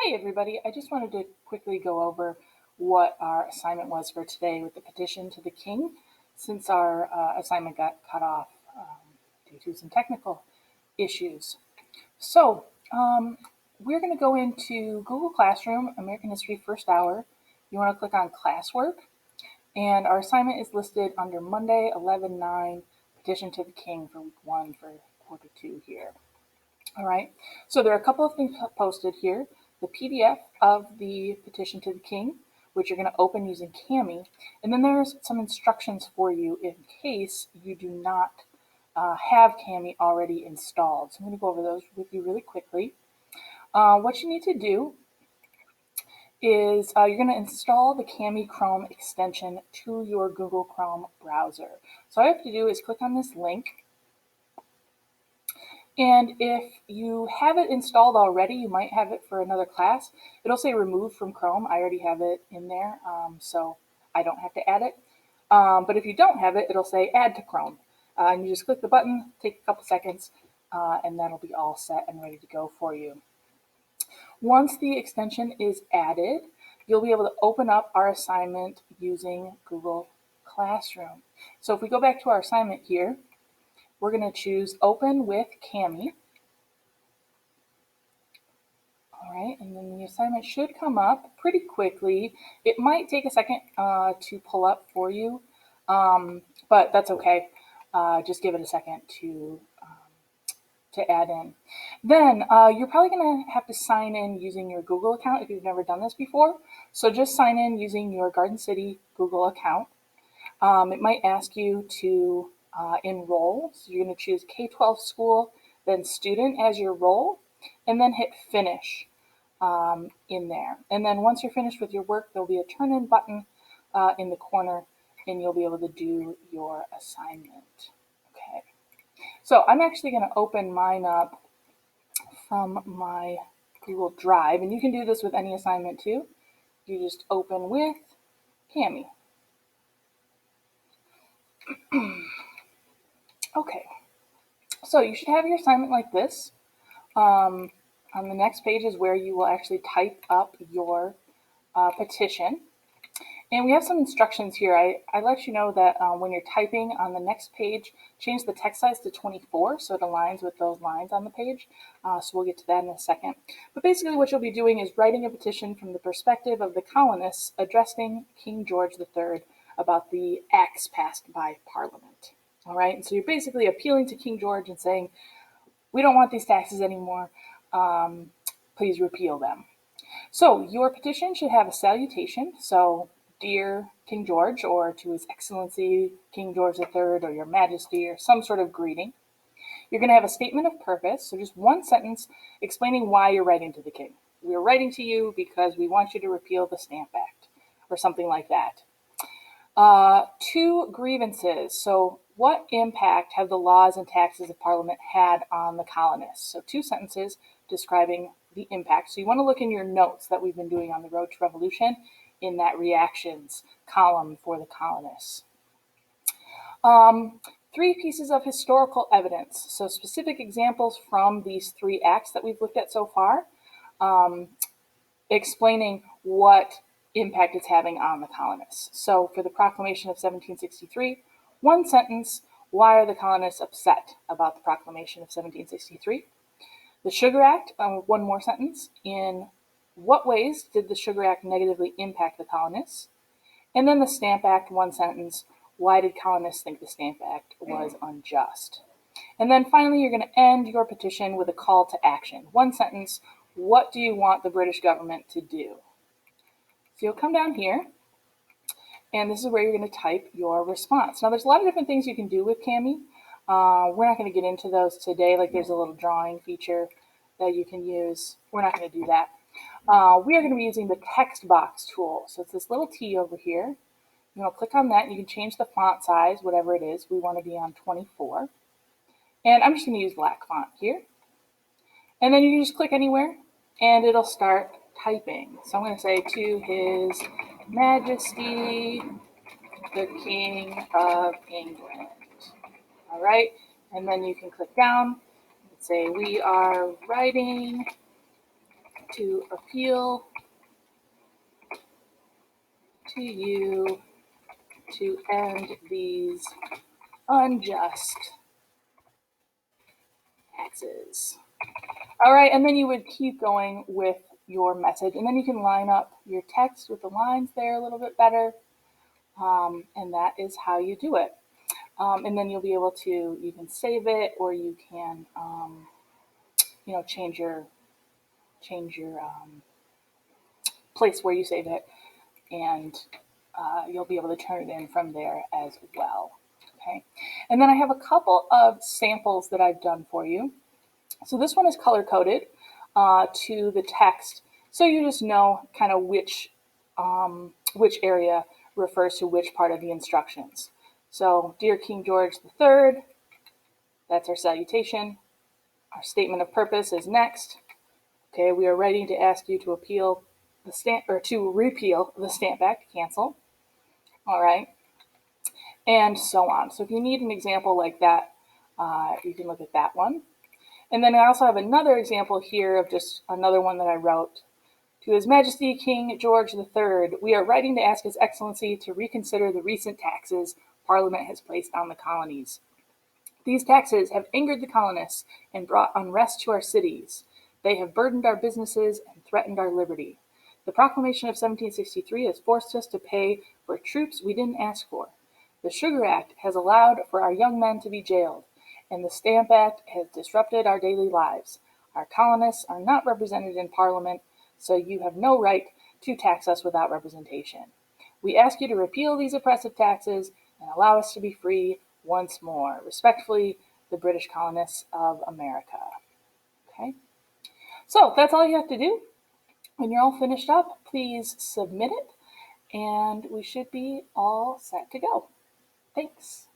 Hey everybody, I just wanted to quickly go over what our assignment was for today with the petition to the king, since our assignment got cut off due to some technical issues. So we're going to go into Google Classroom, American History First Hour. You want to click on Classwork, and our assignment is listed under Monday 11/9, Petition to the King for week 1 for quarter 2 here. All right, so there are a couple of things posted here. The PDF of the petition to the king, which you're going to open using Kami, and then there's some instructions for you in case you do not have Kami already installed. So I'm going to go over those with you really quickly. What you need to do is you're going to install the Kami Chrome extension to your Google Chrome browser. So all you have to do is click on this link. And if you have it installed already, you might have it for another class. It'll say remove from Chrome. I already have it in there, so I don't have to add it. But if you don't have it, it'll say add to Chrome. And you just click the button, take a couple seconds, and that'll be all set and ready to go for you. Once the extension is added, you'll be able to open up our assignment using Google Classroom. So if we go back to our assignment here, we're going to choose Open with Kami. All right, and then the assignment should come up pretty quickly. It might take a second to pull up for you, but that's okay. Just give it a second to add in. Then you're probably going to have to sign in using your Google account if you've never done this before. So just sign in using your Garden City Google account. It might ask you to enroll. So you're going to choose K-12 school, then student as your role, and then hit finish in there. And then once you're finished with your work, there'll be a turn in button in the corner and you'll be able to do your assignment. Okay. So I'm actually going to open mine up from my Google Drive, and you can do this with any assignment too. You just open with Kami. Okay, so you should have your assignment like this. On the next page is where you will actually type up your petition. And we have some instructions here. I let you know that when you're typing on the next page, change the text size to 24 so it aligns with those lines on the page. So we'll get to that in a second. But basically what you'll be doing is writing a petition from the perspective of the colonists addressing King George III about the acts passed by Parliament. All right, and so you're basically appealing to King George and saying, we don't want these taxes anymore. Please repeal them. So your petition should have a salutation. So, dear King George, or to His Excellency King George III, or Your Majesty, or some sort of greeting. You're going to have a statement of purpose, so just one sentence explaining why you're writing to the king. We're writing to you because we want you to repeal the Stamp Act, or something like that. 2 grievances. So what impact have the laws and taxes of Parliament had on the colonists? So 2 sentences describing the impact. So you want to look in your notes that we've been doing on the Road to Revolution in that reactions column for the colonists. 3 pieces of historical evidence. So specific examples from these 3 acts that we've looked at so far, explaining what impact it's having on the colonists. So for the Proclamation of 1763, 1 sentence, why are the colonists upset about the Proclamation of 1763? The Sugar Act, 1 more sentence, in what ways did the Sugar Act negatively impact the colonists? And then the Stamp Act, 1 sentence, why did colonists think the Stamp Act was unjust? And then finally, you're going to end your petition with a call to action. 1 sentence, what do you want the British government to do? So you'll come down here, and this is where you're going to type your response. Now, there's a lot of different things you can do with Kami. We're not going to get into those today. Like there's a little drawing feature that you can use. We're not going to do that. We are going to be using the text box tool. So it's this little T over here. You'll click on that, and you can change the font size, whatever it is. We want to be on 24. And I'm just going to use black font here. And then you can just click anywhere, and it'll start typing. So I'm going to say, to His Majesty, the King of England. All right, and then you can click down and say, we are writing to appeal to you to end these unjust taxes. All right, and then you would keep going with your message, and then you can line up your text with the lines there a little bit better, and that is how you do it. And then you'll be able to, you can save it, or you can, change your place where you save it, and you'll be able to turn it in from there as well. Okay, and then I have a couple of samples that I've done for you. So this one is color coded to the text, so you just know kind of which area refers to which part of the instructions. So, Dear King George III, that's our salutation. Our statement of purpose is next. Okay, we are writing to ask you to appeal the stamp, or to repeal the Stamp Act, cancel. All right, and so on. So if you need an example like that, you can look at that one. And then I also have another example here of just another one that I wrote. To His Majesty King George III, we are writing to ask His Excellency to reconsider the recent taxes Parliament has placed on the colonies. These taxes have angered the colonists and brought unrest to our cities. They have burdened our businesses and threatened our liberty. The Proclamation of 1763 has forced us to pay for troops we didn't ask for. The Sugar Act has allowed for our young men to be jailed, and the Stamp Act has disrupted our daily lives. Our colonists are not represented in Parliament, so you have no right to tax us without representation. We ask you to repeal these oppressive taxes and allow us to be free once more. Respectfully, the British colonists of America. Okay, so that's all you have to do. When you're all finished up, please submit it, and we should be all set to go. Thanks.